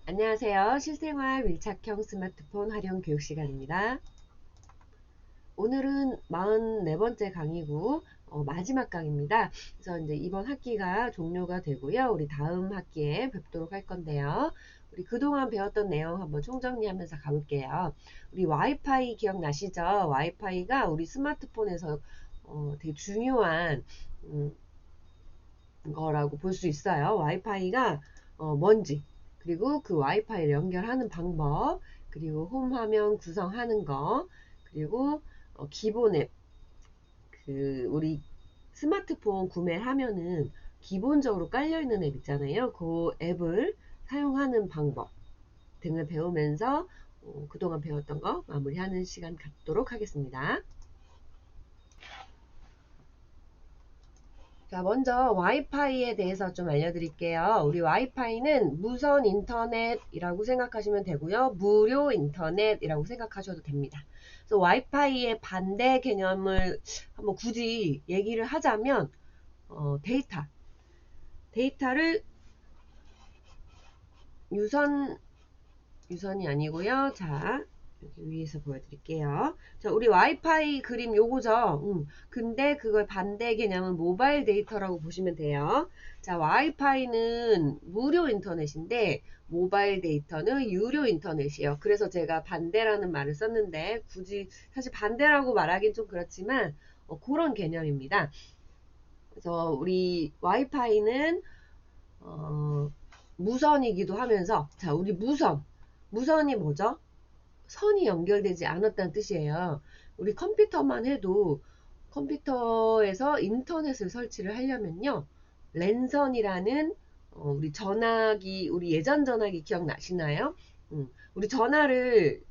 안녕하세요. 실생활 밀착형 스마트폰 활용 교육 시간입니다. 오늘은 44번째 강의고 마지막 강의입니다. 그래서 이제 이번 학기가 종료가 되고요. 우리 다음 학기에 뵙도록 할 건데요. 우리 그동안 배웠던 내용 한번 총정리하면서 가볼게요. 우리 와이파이 기억나시죠? 와이파이가 우리 스마트폰에서 되게 중요한 거라고 볼 수 있어요. 와이파이가 뭔지, 그리고 그 와이파이를 연결하는 방법, 그리고 홈 화면 구성하는 거, 그리고 기본 앱, 우리 스마트폰 구매하면은 기본적으로 깔려있는 앱 있잖아요. 그 앱을 사용하는 방법 등을 배우면서 그동안 배웠던 거 마무리하는 시간 갖도록 하겠습니다. 자, 먼저 와이파이에 대해서 좀 알려드릴게요. 우리 와이파이는 무선 인터넷이라고 생각하시면 되고요. 무료 인터넷이라고 생각하셔도 됩니다. 그래서 와이파이의 반대 개념을 한번 굳이 얘기를 하자면 데이터를 유선이 아니고요. 자, 여기 위에서 보여드릴게요. 자, 우리 와이파이 그림 요거죠. 근데 그걸 반대 개념은 모바일 데이터라고 보시면 돼요. 자, 와이파이는 무료 인터넷인데 모바일 데이터는 유료 인터넷이에요. 그래서 제가 반대라는 말을 썼는데 굳이 사실 반대라고 말하긴 좀 그렇지만 그런 개념입니다. 그래서 우리 와이파이는 무선이기도 하면서, 자, 우리 무선이 뭐죠? 선이 연결되지 않았다는 뜻이에요. 우리 컴퓨터만 해도 컴퓨터에서 인터넷을 설치를 하려면요, 랜선이라는 우리 전화기, 우리 예전 전화기 기억나시나요? 우리 전화를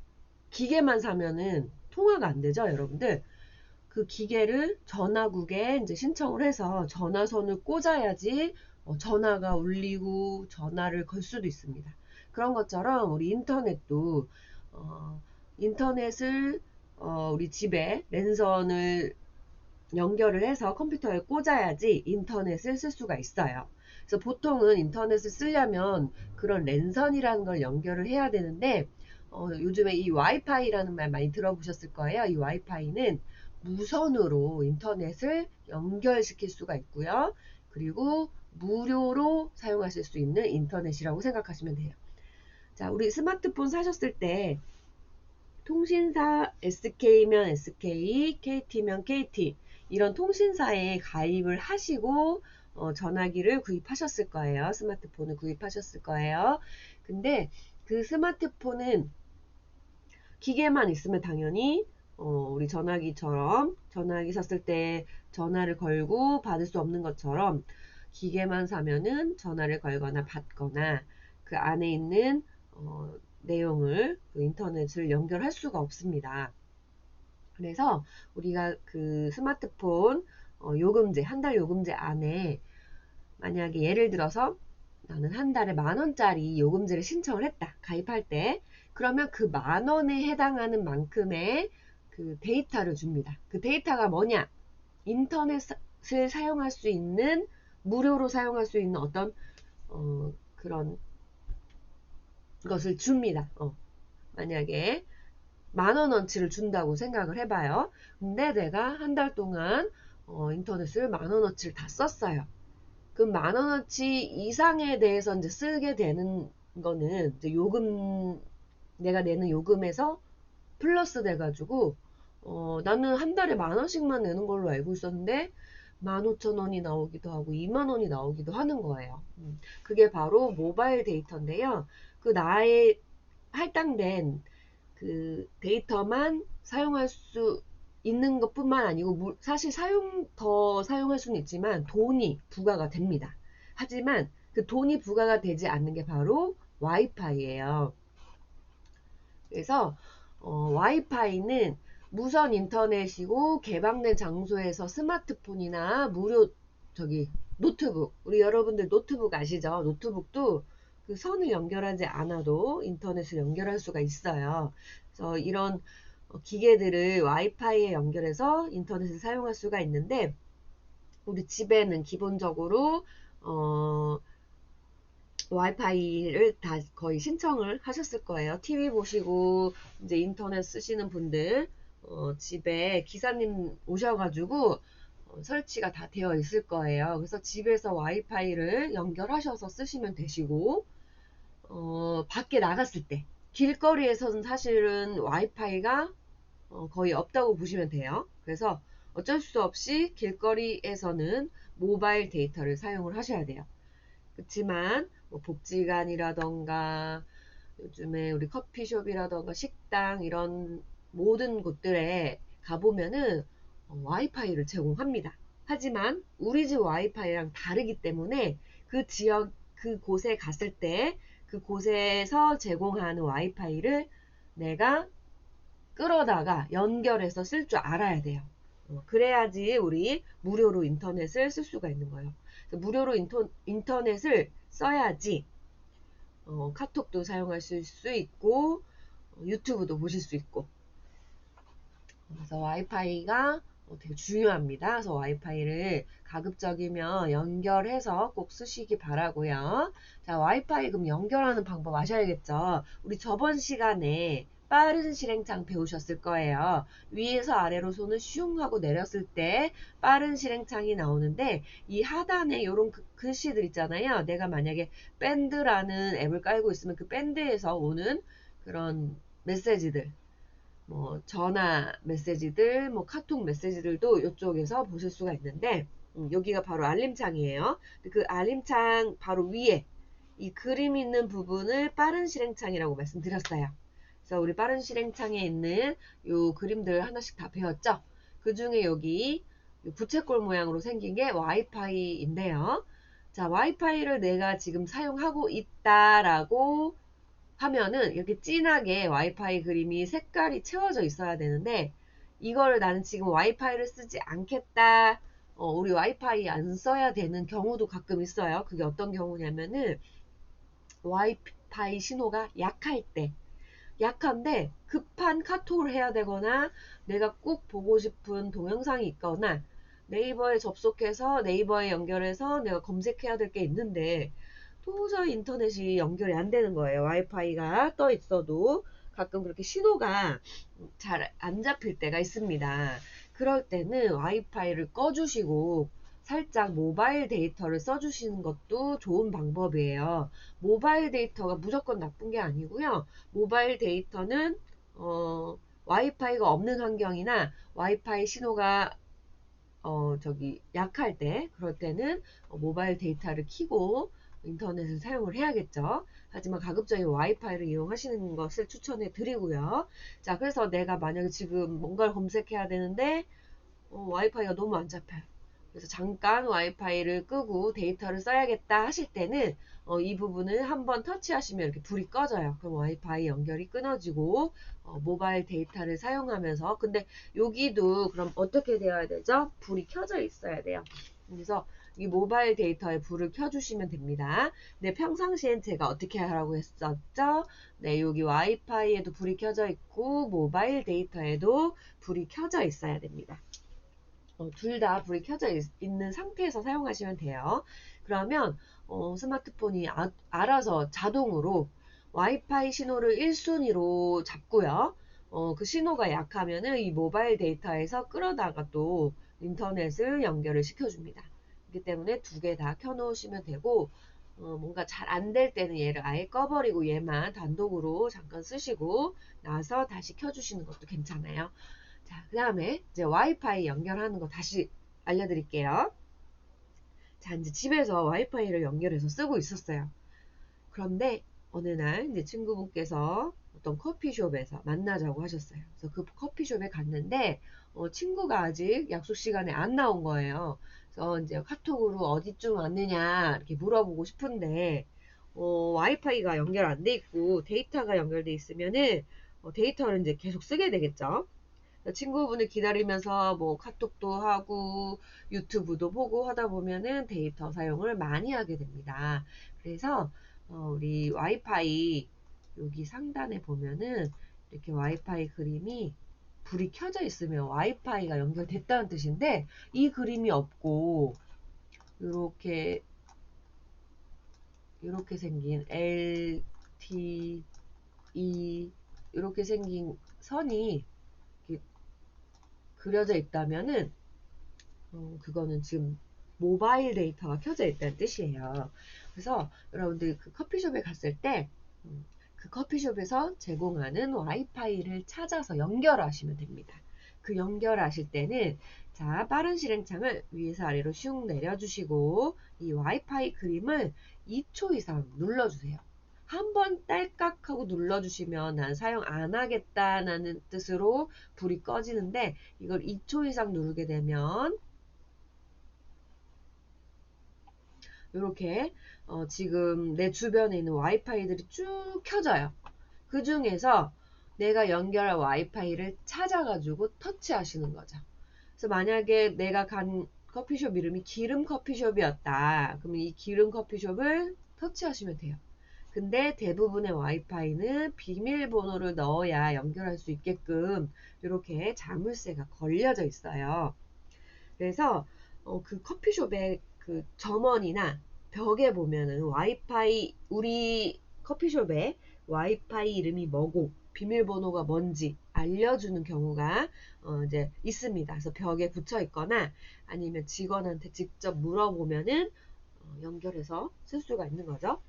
기계만 사면은 통화가 안 되죠, 여러분들. 그 기계를 전화국에 이제 신청을 해서 전화선을 꽂아야지 전화가 울리고 전화를 걸 수도 있습니다. 그런 것처럼 우리 인터넷도 인터넷을 우리 집에 랜선을 연결을 해서 컴퓨터에 꽂아야지 인터넷을 쓸 수가 있어요. 그래서 보통은 인터넷을 쓰려면 그런 랜선이라는 걸 연결을 해야 되는데 요즘에 이 와이파이라는 말 많이 들어보셨을 거예요. 이 와이파이는 무선으로 인터넷을 연결시킬 수가 있고요. 그리고 무료로 사용하실 수 있는 인터넷이라고 생각하시면 돼요. 자, 우리 스마트폰 사셨을 때 통신사 SK면 SK, KT면 KT 이런 통신사에 가입을 하시고 전화기를 구입하셨을 거예요. 스마트폰을 구입하셨을 거예요. 근데 그 스마트폰은 기계만 있으면 당연히 우리 전화기처럼 전화기 샀을 때 전화를 걸고 받을 수 없는 것처럼 기계만 사면은 전화를 걸거나 받거나 그 안에 있는 내용을 그 인터넷을 연결할 수가 없습니다. 그래서 우리가 그 스마트폰 요금제, 한 달 요금제 안에 만약에 예를 들어서 나는 한 달에 10,000원짜리 요금제를 신청을 했다. 가입할 때. 그러면 그 10,000원에 해당하는 만큼의 그 데이터를 줍니다. 그 데이터가 뭐냐? 인터넷을 사용할 수 있는, 무료로 사용할 수 있는 어떤 그런 것을 줍니다. 만약에 10,000원어치를 준다고 생각을 해봐요. 근데 내가 한 달 동안 인터넷을 10,000원어치를 다 썼어요. 그럼 10,000원어치 이상에 대해서 이제 쓰게 되는 거는 이제 내가 내는 요금에서 플러스 돼가지고 나는 한 달에 10,000원씩만 내는 걸로 알고 있었는데 15,000원이 나오기도 하고 20,000원이 나오기도 하는 거예요. 그게 바로 모바일 데이터인데요. 그 나의 할당된 그 데이터만 사용할 수 있는 것뿐만 아니고 사실 더 사용할 수는 있지만 돈이 부과가 됩니다. 하지만 그 돈이 부과가 되지 않는 게 바로 와이파이예요. 그래서 와이파이는 무선 인터넷이고 개방된 장소에서 스마트폰이나 무료 노트북, 우리 여러분들 노트북 아시죠? 노트북도 그 선을 연결하지 않아도 인터넷을 연결할 수가 있어요. 그래서 이런 기계들을 와이파이에 연결해서 인터넷을 사용할 수가 있는데 우리 집에는 기본적으로 와이파이를 다 거의 신청을 하셨을 거예요. TV 보시고 이제 인터넷 쓰시는 분들 집에 기사님 오셔가지고 설치가 다 되어 있을 거예요. 그래서 집에서 와이파이를 연결하셔서 쓰시면 되시고 밖에 나갔을 때 길거리에서는 사실은 와이파이가 거의 없다고 보시면 돼요. 그래서 어쩔 수 없이 길거리에서는 모바일 데이터를 사용을 하셔야 돼요. 그렇지만 뭐 복지관이라던가 요즘에 우리 커피숍이라던가 식당 이런 모든 곳들에 가보면은 와이파이를 제공합니다. 하지만 우리 집 와이파이랑 다르기 때문에 그 지역 그곳에 갔을 때 그곳에서 제공하는 와이파이를 내가 끌어다가 연결해서 쓸 줄 알아야 돼요. 그래야지 우리 무료로 인터넷을 쓸 수가 있는 거예요. 무료로 인터넷을 써야지 카톡도 사용하실 수 있고 유튜브도 보실 수 있고. 그래서 와이파이가 되게 중요합니다. 그래서 와이파이를 가급적이면 연결해서 꼭 쓰시기 바라고요. 자, 와이파이 그럼 연결하는 방법 아셔야겠죠. 우리 저번 시간에 빠른 실행창 배우셨을 거예요. 위에서 아래로 손을 슝 하고 내렸을 때 빠른 실행창이 나오는데 이 하단에 이런 글씨들 있잖아요. 내가 만약에 밴드라는 앱을 깔고 있으면 그 밴드에서 오는 그런 메시지들, 뭐 전화 메시지들, 뭐 카톡 메시지들도 이쪽에서 보실 수가 있는데 여기가 바로 알림창이에요. 그 알림창 바로 위에 이 그림 있는 부분을 빠른 실행창이라고 말씀드렸어요. 그래서 우리 빠른 실행창에 있는 요 그림들 하나씩 다 배웠죠? 그 중에 여기 부채꼴 모양으로 생긴 게 와이파이인데요. 자, 와이파이를 내가 지금 사용하고 있다라고 하면은 이렇게 진하게 와이파이 그림이 색깔이 채워져 있어야 되는데 이거를 나는 지금 와이파이를 쓰지 않겠다. 우리 와이파이 안 써야 되는 경우도 가끔 있어요. 그게 어떤 경우냐면은 와이파이 신호가 약할 때, 약한데 급한 카톡을 해야 되거나 내가 꼭 보고 싶은 동영상이 있거나 네이버에 접속해서 네이버에 연결해서 내가 검색해야 될 게 있는데 도저히 인터넷이 연결이 안 되는 거예요. 와이파이가 떠 있어도 가끔 그렇게 신호가 잘 안 잡힐 때가 있습니다. 그럴 때는 와이파이를 꺼주시고 살짝 모바일 데이터를 써주시는 것도 좋은 방법이에요. 모바일 데이터가 무조건 나쁜 게 아니고요. 모바일 데이터는 와이파이가 없는 환경이나 와이파이 신호가 약할 때, 그럴 때는 모바일 데이터를 켜고 인터넷을 사용을 해야겠죠. 하지만 가급적이 와이파이를 이용하시는 것을 추천해 드리고요. 자, 그래서 내가 만약에 지금 뭔가를 검색해야 되는데, 와이파이가 너무 안 잡혀요. 그래서 잠깐 와이파이를 끄고 데이터를 써야겠다 하실 때는 이 부분을 한번 터치하시면 이렇게 불이 꺼져요. 그럼 와이파이 연결이 끊어지고 모바일 데이터를 사용하면서 근데 여기도 그럼 어떻게 되어야 되죠? 불이 켜져 있어야 돼요. 그래서 이 모바일 데이터에 불을 켜주시면 됩니다. 네, 평상시엔 제가 어떻게 하라고 했었죠? 네, 여기 와이파이에도 불이 켜져 있고 모바일 데이터에도 불이 켜져 있어야 됩니다. 둘 다 불이 켜져 있는 상태에서 사용하시면 돼요. 그러면 스마트폰이 알아서 자동으로 와이파이 신호를 1순위로 잡고요. 그 신호가 약하면은 이 모바일 데이터에서 끌어다가 또 인터넷을 연결을 시켜줍니다. 그렇기 때문에 두 개 다 켜놓으시면 되고 뭔가 잘 안 될 때는 얘를 아예 꺼버리고 얘만 단독으로 잠깐 쓰시고 나서 다시 켜주시는 것도 괜찮아요. 자, 그 다음에 이제 와이파이 연결하는 거 다시 알려드릴게요. 자, 이제 집에서 와이파이를 연결해서 쓰고 있었어요. 그런데 어느 날 이제 친구분께서 어떤 커피숍에서 만나자고 하셨어요. 그래서 그 커피숍에 갔는데 친구가 아직 약속 시간에 안 나온 거예요. 그래서 이제 카톡으로 어디쯤 왔느냐 이렇게 물어보고 싶은데 와이파이가 연결 안 돼 있고 데이터가 연결돼 있으면은 데이터를 이제 계속 쓰게 되겠죠. 친구분을 기다리면서 뭐 카톡도 하고 유튜브도 보고 하다 보면은 데이터 사용을 많이 하게 됩니다. 그래서 우리 와이파이 여기 상단에 보면은 이렇게 와이파이 그림이 불이 켜져 있으면 와이파이가 연결됐다는 뜻인데 이 그림이 없고 이렇게 이렇게 생긴 L, T, E 이렇게 생긴 선이 이렇게 그려져 있다면은 그거는 지금 모바일 데이터가 켜져 있다는 뜻이에요. 그래서 여러분들 그 커피숍에 갔을 때 그 커피숍에서 제공하는 와이파이를 찾아서 연결하시면 됩니다. 그 연결하실 때는 자, 빠른 실행창을 위에서 아래로 슉 내려주시고 이 와이파이 그림을 2초 이상 눌러주세요. 한 번 딸깍 하고 눌러주시면 난 사용 안 하겠다라는 뜻으로 불이 꺼지는데 이걸 2초 이상 누르게 되면 이렇게 지금 내 주변에 있는 와이파이들이 쭉 켜져요. 그 중에서 내가 연결한 와이파이를 찾아가지고 터치하시는 거죠. 그래서 만약에 내가 간 커피숍 이름이 기름 커피숍이었다. 그러면 이 기름 커피숍을 터치하시면 돼요. 근데 대부분의 와이파이는 비밀번호를 넣어야 연결할 수 있게끔 이렇게 자물쇠가 걸려져 있어요. 그래서 그 커피숍의 그 점원이나 벽에 보면은 와이파이 우리 커피숍에 와이파이 이름이 뭐고 비밀번호가 뭔지 알려주는 경우가 이제 있습니다. 그래서 벽에 붙여 있거나 아니면 직원한테 직접 물어보면은 연결해서 쓸 수가 있는 거죠.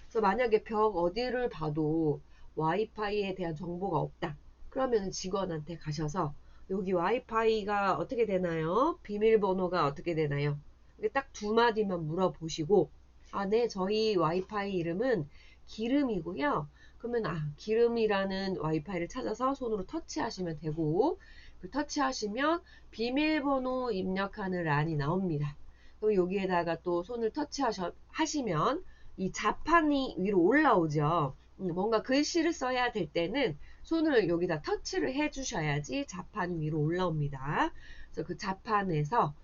그래서 만약에 벽 어디를 봐도 와이파이에 대한 정보가 없다. 그러면 직원한테 가셔서 여기 와이파이가 어떻게 되나요? 비밀번호가 어떻게 되나요? 딱 두 마디만 물어보시고 아, 네, 저희 와이파이 이름은 기름이고요. 그러면 기름이라는 와이파이를 찾아서 손으로 터치하시면 되고 그 터치하시면 비밀번호 입력하는 란이 나옵니다. 그럼 여기에다가 또 손을 터치하시면 이 자판이 위로 올라오죠. 뭔가 글씨를 써야 될 때는 손을 여기다 터치를 해 주셔야지 자판이 위로 올라옵니다. 그래서 그 자판에서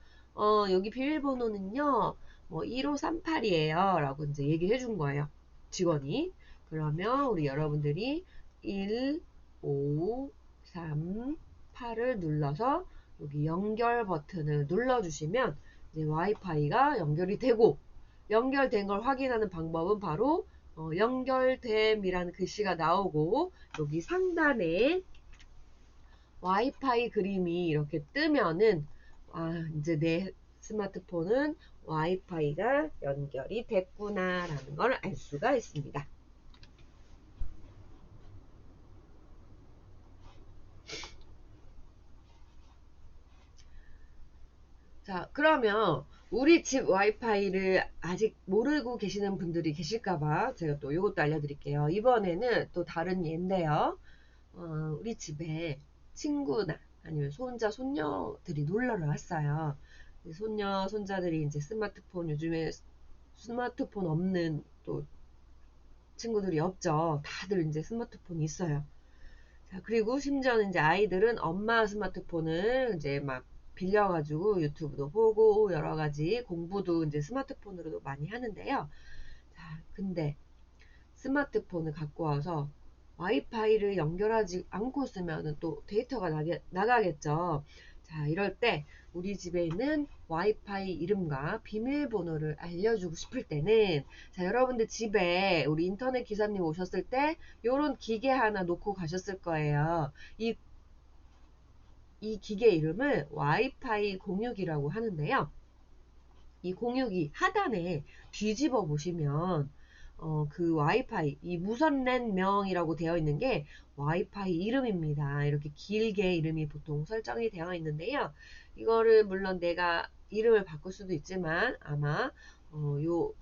여기 비밀번호는요. 뭐 1538이에요. 라고 이제 얘기해 준 거예요. 직원이. 그러면 우리 여러분들이 1, 5, 3, 8을 눌러서 여기 연결 버튼을 눌러주시면 이제 와이파이가 연결이 되고 연결된 걸 확인하는 방법은 바로 연결됨이라는 글씨가 나오고 여기 상단에 와이파이 그림이 이렇게 뜨면은 이제 내 스마트폰은 와이파이가 연결이 됐구나 라는 걸 알 수가 있습니다. 자, 그러면 우리 집 와이파이를 아직 모르고 계시는 분들이 계실까봐 제가 또 이것도 알려드릴게요. 이번에는 또 다른 예인데요. 우리 집에 친구나 아니면 손자, 손녀들이 놀러를 왔어요. 손녀, 손자들이 이제 스마트폰, 요즘에 스마트폰 없는 또 친구들이 없죠. 다들 이제 스마트폰이 있어요. 자, 그리고 심지어는 이제 아이들은 엄마 스마트폰을 이제 막 빌려가지고 유튜브도 보고 여러 가지 공부도 이제 스마트폰으로도 많이 하는데요. 자, 근데 스마트폰을 갖고 와서 와이파이를 연결하지 않고 쓰면 또 데이터가 나가겠죠. 자, 이럴 때 우리 집에 있는 와이파이 이름과 비밀번호를 알려주고 싶을 때는 자, 여러분들 집에 우리 인터넷 기사님 오셨을 때 요런 기계 하나 놓고 가셨을 거예요. 이 기계 이름을 와이파이 공유기라고 하는데요. 이 공유기 하단에 뒤집어 보시면 그 와이파이 이 무선랜 명이라고 되어 있는 게 와이파이 이름입니다. 이렇게 길게 이름이 보통 설정이 되어 있는데요. 이거를 물론 내가 이름을 바꿀 수도 있지만 아마 요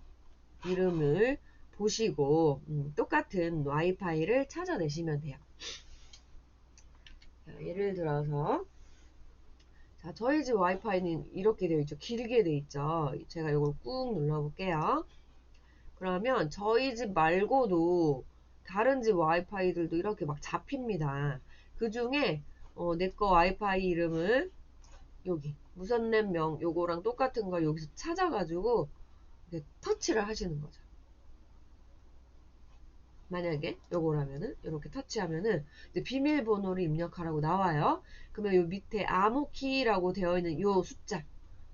이름을 보시고 똑같은 와이파이를 찾아내시면 돼요. 자, 예를 들어서 자, 저희 집 와이파이는 이렇게 되어 있죠. 길게 되어 있죠. 제가 이걸 꾹 눌러볼게요. 그러면 저희 집 말고도 다른 집 와이파이들도 이렇게 막 잡힙니다. 그 중에 내 거 와이파이 이름을 여기 무선랜 명 요거랑 똑같은 걸 여기서 찾아가지고 이렇게 터치를 하시는 거죠. 만약에 요거라면은 이렇게 터치하면은 이제 비밀번호를 입력하라고 나와요. 그러면 요 밑에 암호키라고 되어 있는 요 숫자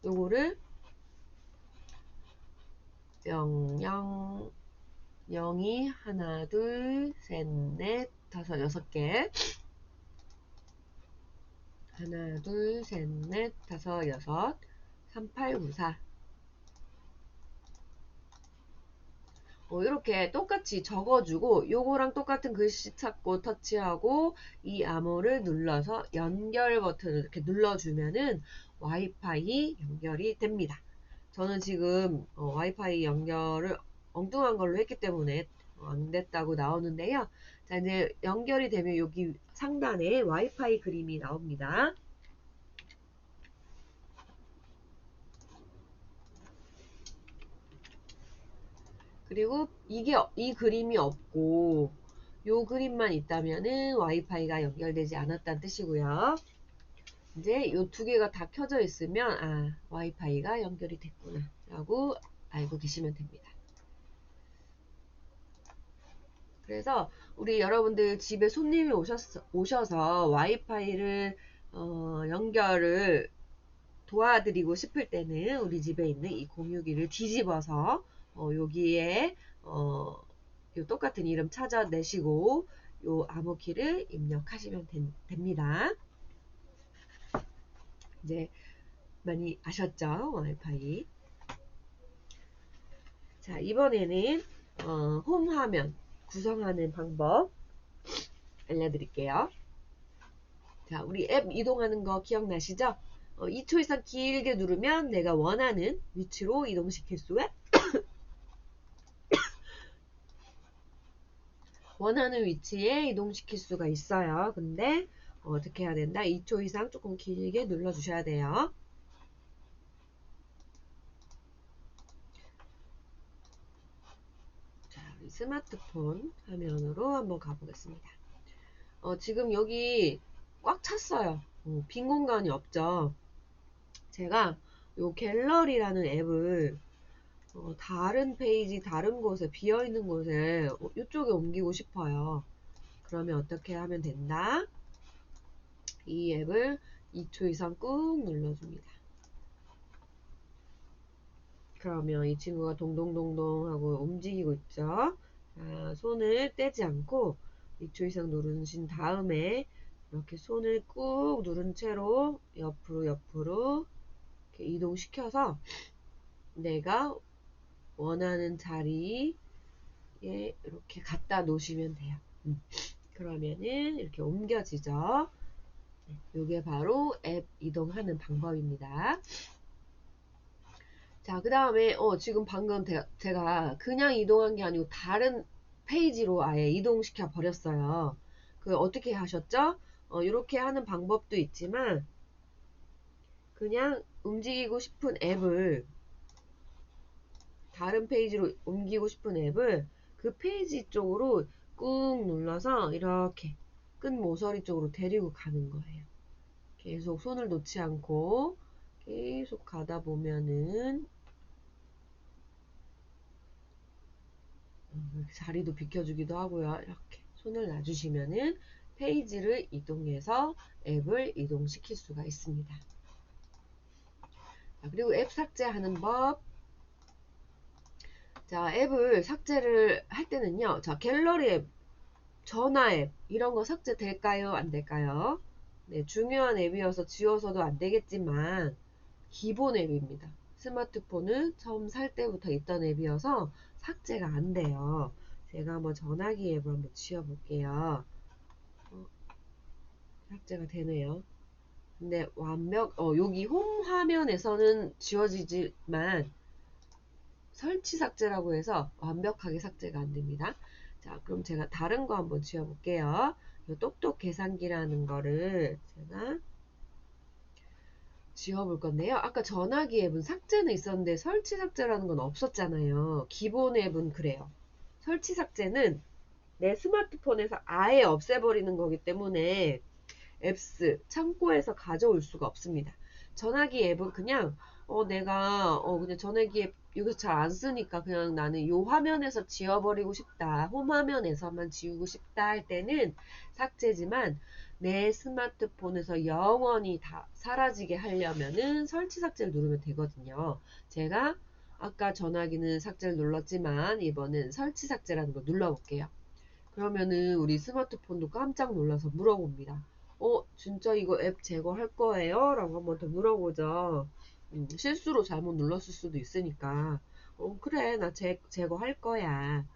요거를 00 0이 하나, 둘, 셋, 넷, 다섯, 여섯 개. 하나, 둘, 셋, 넷, 다섯, 여섯. 3, 8, 9, 4. 이렇게 똑같이 적어주고 요거랑 똑같은 글씨 찾고 터치하고 이 암호를 눌러서 연결 버튼을 이렇게 눌러주면은 와이파이 연결이 됩니다. 저는 지금 와이파이 연결을 엉뚱한 걸로 했기 때문에 안 됐다고 나오는데요. 자, 이제 연결이 되면 여기 상단에 와이파이 그림이 나옵니다. 그리고 이 그림이 없고 요 그림만 있다면은 와이파이가 연결되지 않았다는 뜻이고요. 이제 요 두 개가 다 켜져 있으면 와이파이가 연결이 됐구나 라고 알고 계시면 됩니다. 그래서 우리 여러분들 집에 손님이 오셔서 와이파이를 연결을 도와드리고 싶을 때는 우리 집에 있는 이 공유기를 뒤집어서 여기에 요 똑같은 이름 찾아내시고 요 암호키를 입력하시면 됩니다. 이제 많이 아셨죠? 와이파이. 자, 이번에는 홈 화면 구성하는 방법 알려드릴게요. 자, 우리 앱 이동하는 거 기억나시죠? 2초 이상 길게 누르면 내가 원하는 위치로 이동시킬 수가 원하는 위치에 이동시킬 수가 있어요. 근데 어떻게 해야 된다? 2초 이상 조금 길게 눌러주셔야 돼요. 자, 우리 스마트폰 화면으로 한번 가보겠습니다. 지금 여기 꽉 찼어요. 빈 공간이 없죠. 제가 요 갤러리라는 앱을 다른 페이지, 다른 곳에, 비어있는 곳에 이쪽에 옮기고 싶어요. 그러면 어떻게 하면 된다? 이 앱을 2초 이상 꾹 눌러줍니다. 그러면 이 친구가 동동동동 하고 움직이고 있죠. 자, 손을 떼지 않고 2초 이상 누르신 다음에 이렇게 손을 꾹 누른 채로 옆으로 이렇게 이동시켜서 내가 원하는 자리에 이렇게 갖다 놓으시면 돼요. 그러면은 이렇게 옮겨지죠. 이게 바로 앱 이동하는 방법입니다. 자, 그 다음에 지금 방금 제가 그냥 이동한 게 아니고 다른 페이지로 아예 이동시켜 버렸어요. 그 어떻게 하셨죠? 이렇게 하는 방법도 있지만 그냥 움직이고 싶은 앱을 다른 페이지로 옮기고 싶은 앱을 그 페이지 쪽으로 꾹 눌러서 이렇게 끝 모서리 쪽으로 데리고 가는 거예요. 계속 손을 놓지 않고 계속 가다 보면은 자리도 비켜주기도 하고요. 이렇게 손을 놔주시면은 페이지를 이동해서 앱을 이동시킬 수가 있습니다. 자, 그리고 앱 삭제하는 법. 자, 앱을 삭제를 할 때는요. 자, 갤러리 앱, 전화 앱 이런 거 삭제 될까요? 안 될까요? 네, 중요한 앱이어서 지워서도 안 되겠지만 기본 앱입니다. 스마트폰은 처음 살 때부터 있던 앱이어서 삭제가 안 돼요. 제가 한번 전화기 앱을 한번 지워볼게요. 삭제가 되네요. 근데 여기 홈 화면에서는 지워지지만 설치 삭제라고 해서 완벽하게 삭제가 안 됩니다. 자, 그럼 제가 다른 거 한번 지워볼게요. 이 똑똑 계산기라는 거를 제가 지워볼 건데요. 아까 전화기 앱은 삭제는 있었는데 설치 삭제라는 건 없었잖아요. 기본 앱은 그래요. 설치 삭제는 내 스마트폰에서 아예 없애버리는 거기 때문에 앱스 창고에서 가져올 수가 없습니다. 전화기 앱은 그냥 내가 그냥 전화기 앱 여기서 잘 안 쓰니까 그냥 나는 요 화면에서 지워버리고 싶다. 홈 화면에서만 지우고 싶다 할 때는 삭제지만 내 스마트폰에서 영원히 다 사라지게 하려면은 설치 삭제를 누르면 되거든요. 제가 아까 전화기는 삭제를 눌렀지만 이번엔 설치 삭제라는 거 눌러볼게요. 그러면은 우리 스마트폰도 깜짝 놀라서 물어봅니다. 진짜 이거 앱 제거할 거예요? 라고 한번 더 물어보죠. 실수로 잘못 눌렀을 수도 있으니까. 그래, 나 제거할 거야.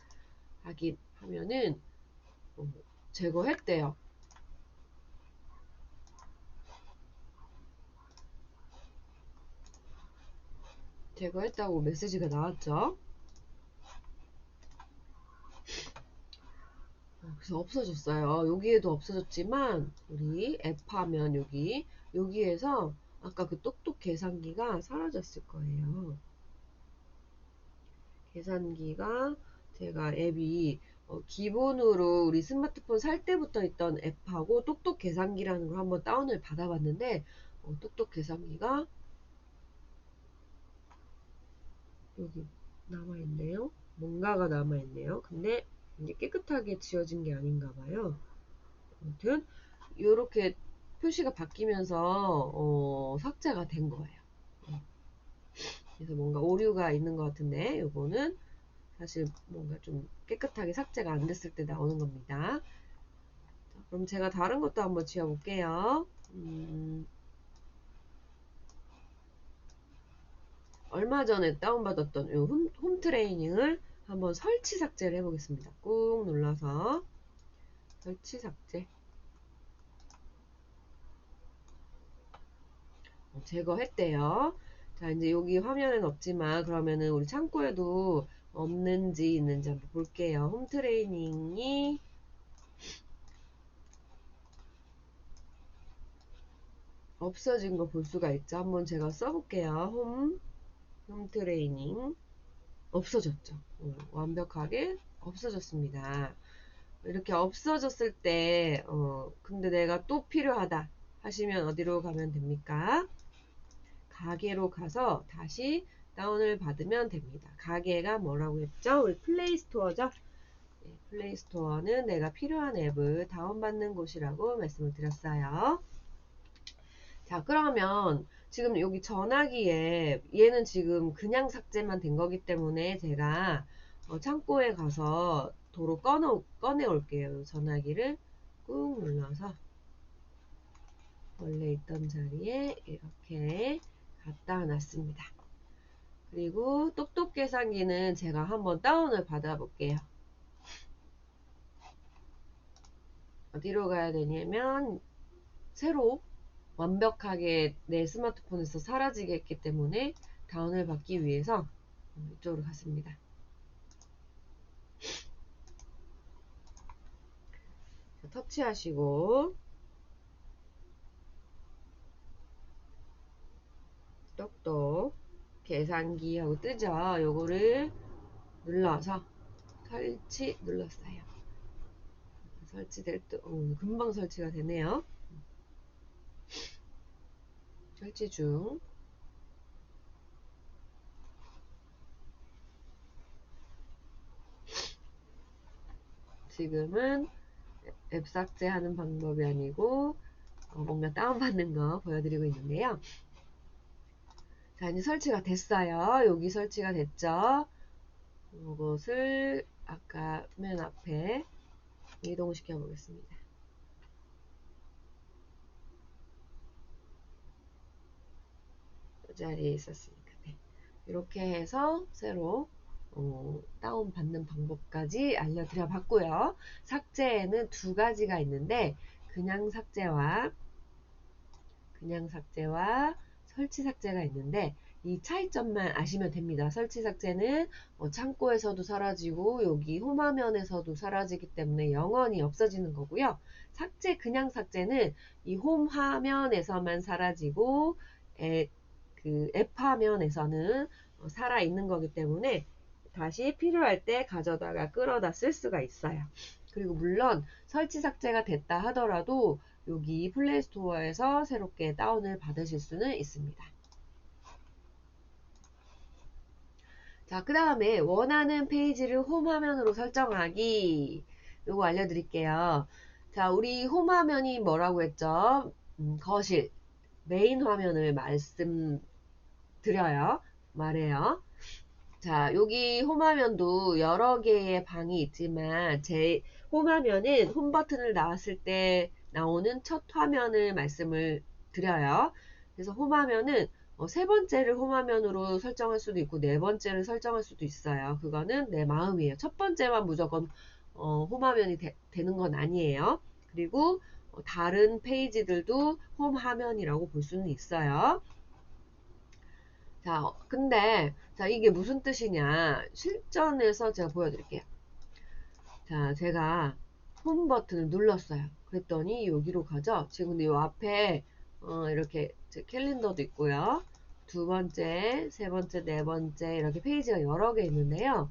하면은, 어, 제거했대요. 제거했다고 메시지가 나왔죠. 그래서 없어졌어요. 여기에도 없어졌지만 우리 앱 화면 여기에서 아까 그 똑똑 계산기가 사라졌을 거예요. 계산기가 제가 앱이 기본으로 우리 스마트폰 살 때부터 있던 앱하고 똑똑 계산기라는 걸 한번 다운을 받아봤는데 똑똑 계산기가 여기 남아있네요. 뭔가가 남아있네요. 근데 이게 깨끗하게 지워진 게 아닌가 봐요. 아무튼 이렇게 표시가 바뀌면서 삭제가 된 거예요. 그래서 뭔가 오류가 있는 것 같은데 요거는 사실 뭔가 좀 깨끗하게 삭제가 안 됐을 때 나오는 겁니다. 자, 그럼 제가 다른 것도 한번 지워볼게요. 얼마 전에 다운받았던 요 홈 트레이닝을 한번 설치 삭제를 해보겠습니다. 꾹 눌러서 설치 삭제 제거했대요. 자, 이제 여기 화면엔 없지만 그러면은 우리 창고에도 없는지 있는지 한번 볼게요. 홈 트레이닝이 없어진 거 볼 수가 있죠. 한번 제가 써볼게요. 홈 트레이닝 없어졌죠. 완벽하게 없어졌습니다. 이렇게 없어졌을 때 근데 내가 또 필요하다 하시면 어디로 가면 됩니까? 가게로 가서 다시 다운을 받으면 됩니다. 가게가 뭐라고 했죠? 우리 플레이스토어죠? 네, 플레이스토어는 내가 필요한 앱을 다운받는 곳이라고 말씀을 드렸어요. 자, 그러면 지금 여기 전화기 앱, 얘는 지금 그냥 삭제만 된 거기 때문에 제가 창고에 가서 도로 꺼내 올게요. 전화기를 꾹 눌러서 원래 있던 자리에 이렇게 갖다 놨습니다. 그리고 똑똑 계산기는 제가 한번 다운을 받아 볼게요. 어디로 가야 되냐면 새로 완벽하게 내 스마트폰에서 사라지게 했기 때문에 다운을 받기 위해서 이쪽으로 갔습니다. 터치하시고 똑똑 계산기 하고 뜨죠. 요거를 눌러서 설치 눌렀어요. 설치될 때 금방 설치가 되네요. 설치 중. 지금은 앱 삭제하는 방법이 아니고 뭔가 다운받는 거 보여드리고 있는데요. 자, 이제 설치가 됐어요. 여기 설치가 됐죠. 이것을 아까 맨 앞에 이동시켜 보겠습니다. 이 자리에 있었으니까. 네. 이렇게 해서 새로 다운받는 방법까지 알려드려 봤고요. 삭제에는 두 가지가 있는데 그냥 삭제와 설치 삭제가 있는데 이 차이점만 아시면 됩니다. 설치 삭제는 창고에서도 사라지고 여기 홈화면에서도 사라지기 때문에 영원히 없어지는 거고요. 그냥 삭제는 이 홈화면에서만 사라지고 그 앱 화면에서는 살아있는 거기 때문에 다시 필요할 때 가져다가 끌어다 쓸 수가 있어요. 그리고 물론 설치 삭제가 됐다 하더라도 여기 플레이스토어에서 새롭게 다운을 받으실 수는 있습니다. 자, 그 다음에 원하는 페이지를 홈 화면으로 설정하기 요거 알려드릴게요. 자, 우리 홈 화면이 뭐라고 했죠? 거실, 메인 화면을 말해요. 자, 여기 홈화면도 여러 개의 방이 있지만 제 홈화면은 홈 버튼을 나왔을 때 나오는 첫 화면을 말씀을 드려요. 그래서 홈화면은 세 번째를 홈화면으로 설정할 수도 있고 네 번째를 설정할 수도 있어요. 그거는 내 마음이에요. 첫 번째만 무조건 홈화면이 되는 건 아니에요. 그리고 다른 페이지들도 홈화면이라고 볼 수는 있어요. 자, 근데 자, 이게 무슨 뜻이냐? 실전에서 제가 보여드릴게요. 자, 제가 홈 버튼을 눌렀어요. 그랬더니 여기로 가죠. 지금 근데 요 앞에 이렇게 제 캘린더도 있고요. 두 번째, 세 번째, 네 번째 이렇게 페이지가 여러 개 있는데요.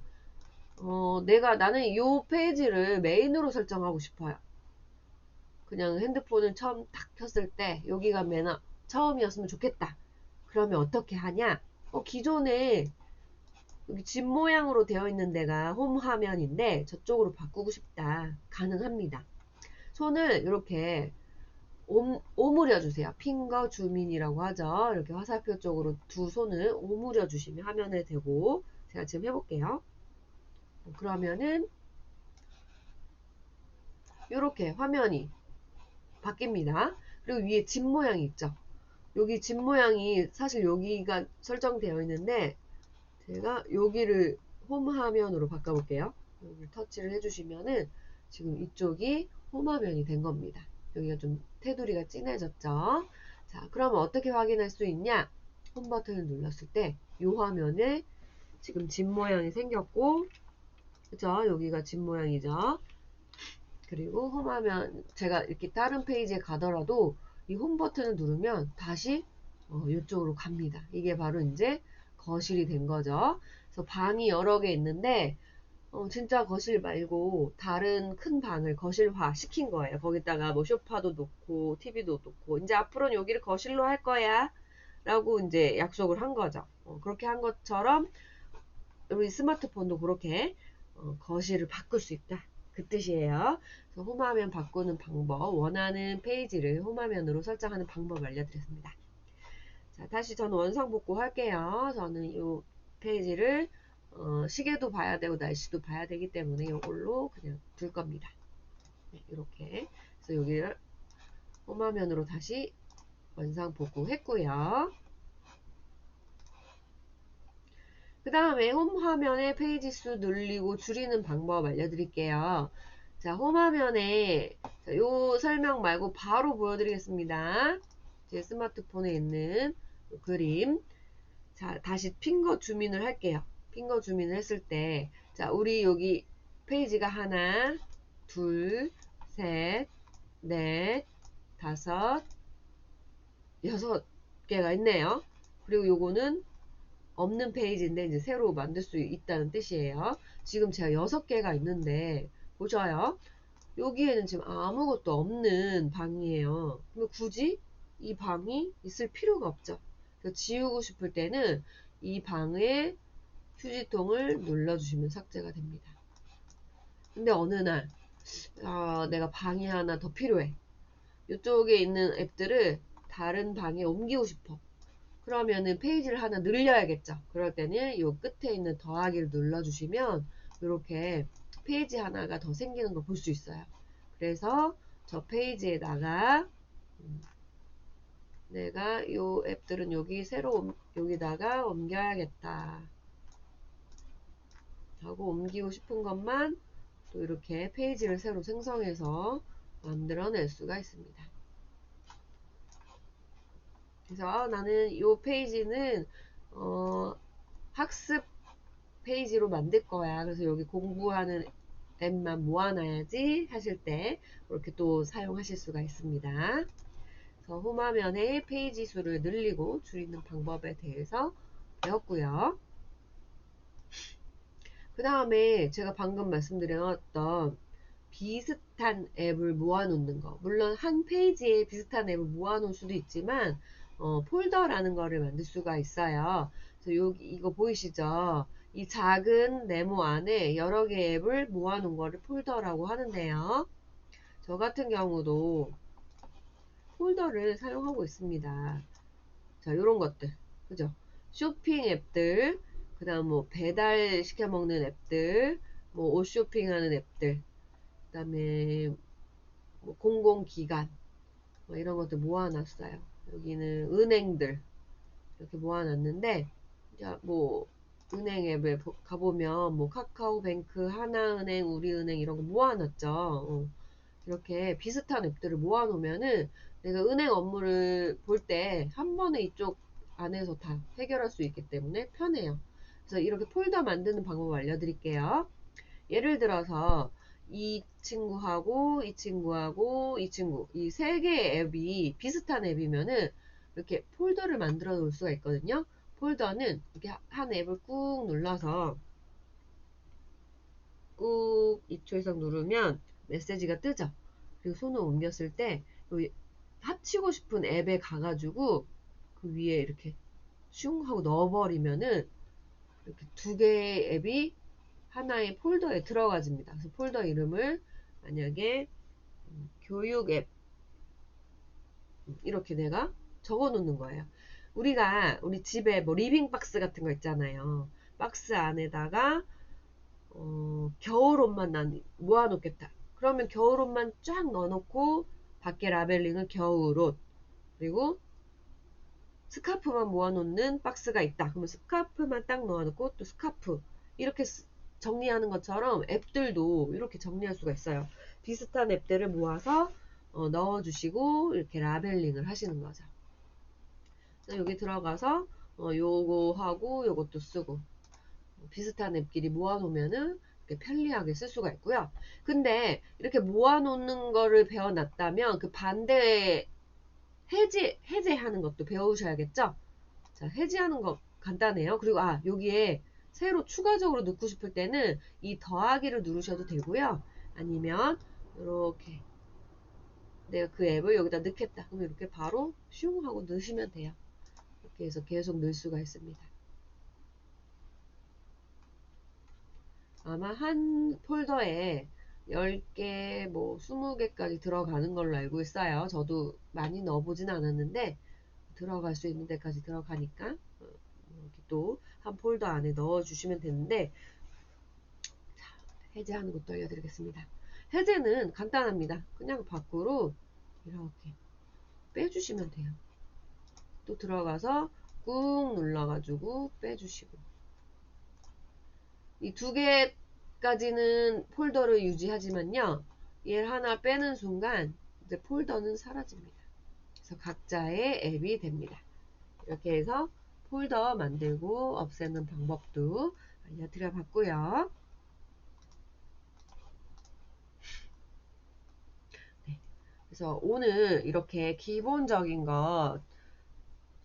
나는 이 페이지를 메인으로 설정하고 싶어요. 그냥 핸드폰을 처음 딱 켰을 때 여기가 처음이었으면 좋겠다. 그러면 어떻게 하냐? 기존에 여기 집 모양으로 되어 있는 데가 홈 화면인데 저쪽으로 바꾸고 싶다. 가능합니다. 손을 이렇게 오므려 주세요. 핑거 줌인이라고 하죠. 이렇게 화살표 쪽으로 두 손을 오므려 주시면 화면에 되고 제가 지금 해볼게요. 그러면은 이렇게 화면이 바뀝니다. 그리고 위에 집 모양이 있죠. 여기 집 모양이 사실 여기가 설정되어 있는데 제가 여기를 홈 화면으로 바꿔볼게요. 여기를 터치를 해주시면은 지금 이쪽이 홈 화면이 된 겁니다. 여기가 좀 테두리가 진해졌죠. 자, 그러면 어떻게 확인할 수 있냐? 홈 버튼을 눌렀을 때 이 화면에 지금 집 모양이 생겼고, 그죠? 여기가 집 모양이죠. 그리고 홈 화면, 제가 이렇게 다른 페이지에 가더라도 이 홈 버튼을 누르면 다시 이쪽으로 갑니다. 이게 바로 이제 거실이 된 거죠. 그래서 방이 여러 개 있는데 진짜 거실 말고 다른 큰 방을 거실화 시킨 거예요. 거기다가 뭐 소파도 놓고 TV도 놓고 이제 앞으로는 여기를 거실로 할 거야 라고 이제 약속을 한 거죠. 그렇게 한 것처럼 우리 스마트폰도 그렇게 거실을 바꿀 수 있다. 그 뜻이에요. 그래서 홈화면 바꾸는 방법, 원하는 페이지를 홈화면으로 설정하는 방법 알려드렸습니다. 자, 다시 저는 원상복구 할게요. 저는 이 페이지를 시계도 봐야 되고 날씨도 봐야 되기 때문에 이걸로 그냥 둘 겁니다. 네, 이렇게. 그래서 여기를 홈화면으로 다시 원상복구 했고요. 그 다음에 홈화면에 페이지 수 늘리고 줄이는 방법 알려드릴게요. 자, 홈화면에 요 설명 말고 바로 보여드리겠습니다. 제 스마트폰에 있는 그림. 자, 다시 핑거 줌인을 할게요. 핑거 줌인을 했을 때, 자, 우리 여기 페이지가 하나, 둘, 셋, 넷, 다섯, 여섯 개가 있네요. 그리고 요거는 없는 페이지인데 이제 새로 만들 수 있다는 뜻이에요. 지금 제가 6개가 있는데 보셔요. 여기에는 지금 아무것도 없는 방이에요. 그럼 굳이 이 방이 있을 필요가 없죠. 그래서 지우고 싶을 때는 이 방에 휴지통을 눌러주시면 삭제가 됩니다. 근데 어느 날 내가 방이 하나 더 필요해. 이쪽에 있는 앱들을 다른 방에 옮기고 싶어. 그러면은 페이지를 하나 늘려야겠죠. 그럴 때는 이 끝에 있는 더하기를 눌러주시면 이렇게 페이지 하나가 더 생기는 걸 볼 수 있어요. 그래서 저 페이지에다가 내가 이 앱들은 여기 새로 여기다가 옮겨야겠다 하고 옮기고 싶은 것만 또 이렇게 페이지를 새로 생성해서 만들어낼 수가 있습니다. 그래서 나는 이 페이지는 학습 페이지로 만들 거야. 그래서 여기 공부하는 앱만 모아놔야지 하실 때 이렇게 또 사용하실 수가 있습니다. 그래서 홈화면에 페이지 수를 늘리고 줄이는 방법에 대해서 배웠고요. 그 다음에 제가 방금 말씀드렸던 비슷한 앱을 모아놓는 거. 물론 한 페이지에 비슷한 앱을 모아놓을 수도 있지만 폴더라는 거를 만들 수가 있어요. 그래서 여기 이거 보이시죠? 이 작은 네모 안에 여러 개의 앱을 모아놓은 거를 폴더라고 하는데요. 저 같은 경우도 폴더를 사용하고 있습니다. 자, 요런 것들. 그죠? 쇼핑 앱들, 그 다음 뭐 배달 시켜 먹는 앱들, 뭐 옷 쇼핑하는 앱들, 그 다음에 뭐 공공기관, 뭐 이런 것들 모아놨어요. 여기는 은행들 이렇게 모아놨는데, 자, 뭐 은행 앱에 가보면 뭐 카카오뱅크, 하나은행, 우리은행 이런 거 모아놨죠. 이렇게 비슷한 앱들을 모아놓으면은 내가 은행 업무를 볼 때 한 번에 이쪽 안에서 다 해결할 수 있기 때문에 편해요. 그래서 이렇게 폴더 만드는 방법을 알려드릴게요. 예를 들어서 이 친구하고 이 친구하고 이 친구 이 세 개의 앱이 비슷한 앱이면은 이렇게 폴더를 만들어 놓을 수가 있거든요. 폴더는 이렇게 한 앱을 꾹 눌러서 꾹 2초 이상 누르면 메시지가 뜨죠. 그리고 손을 옮겼을 때 여기 합치고 싶은 앱에 가가지고 그 위에 이렇게 슝 하고 넣어버리면은 이렇게 두 개의 앱이 하나의 폴더에 들어가집니다. 그래서 폴더 이름을 만약에 교육 앱 이렇게 내가 적어 놓는 거예요. 우리가 우리 집에 뭐 리빙 박스 같은 거 있잖아요. 박스 안에다가 겨울옷만 난 모아놓겠다. 그러면 겨울옷만 쫙 넣어놓고 밖에 라벨링을 겨울옷, 그리고 스카프만 모아놓는 박스가 있다. 그러면 스카프만 딱 넣어놓고 또 스카프 이렇게 정리하는 것처럼 앱들도 이렇게 정리할 수가 있어요. 비슷한 앱들을 모아서 넣어주시고 이렇게 라벨링을 하시는 거죠. 여기 들어가서 요거 하고 요것도 쓰고 비슷한 앱끼리 모아놓으면은 편리하게 쓸 수가 있고요. 근데 이렇게 모아놓는 거를 배워놨다면 그 반대 해제하는 것도 배우셔야겠죠? 자, 해제하는 거 간단해요. 그리고 여기에 새로 추가적으로 넣고 싶을 때는 이 더하기를 누르셔도 되고요. 아니면 이렇게 내가 그 앱을 여기다 넣겠다. 그럼 이렇게 바로 슝 하고 넣으시면 돼요. 이렇게 해서 계속 넣을 수가 있습니다. 아마 한 폴더에 10개, 뭐 20개까지 들어가는 걸로 알고 있어요. 저도 많이 넣어보진 않았는데 들어갈 수 있는 데까지 들어가니까 이렇게 또 한 폴더 안에 넣어주시면 되는데, 자, 해제하는 것도 알려드리겠습니다. 해제는 간단합니다. 그냥 밖으로 이렇게 빼주시면 돼요. 또 들어가서 꾹 눌러가지고 빼주시고, 이 두 개까지는 폴더를 유지하지만요, 얘를 하나 빼는 순간 이제 폴더는 사라집니다. 그래서 각자의 앱이 됩니다. 이렇게 해서 폴더 만들고 없애는 방법도 알려드려 봤고요. 네. 그래서 오늘 이렇게 기본적인 것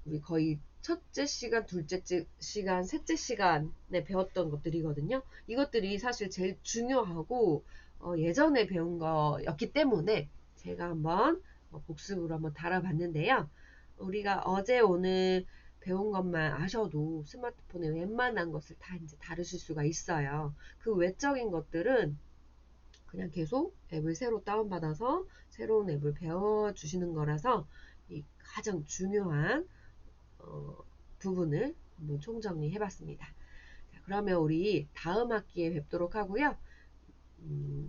우리 거의 첫째 시간, 둘째 시간, 셋째 시간에 배웠던 것들이거든요. 이것들이 사실 제일 중요하고 예전에 배운 거였기 때문에 제가 한번 복습으로 한번 달아봤는데요. 우리가 어제 오늘 배운 것만 아셔도 스마트폰에 웬만한 것을 다 이제 다루실 수가 있어요. 그 외적인 것들은 그냥 계속 앱을 새로 다운받아서 새로운 앱을 배워주시는 거라서 이 가장 중요한 부분을 한번 총정리해 봤습니다. 그러면 우리 다음 학기에 뵙도록 하고요.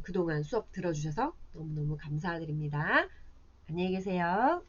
그동안 수업 들어주셔서 너무너무 감사드립니다. 안녕히 계세요.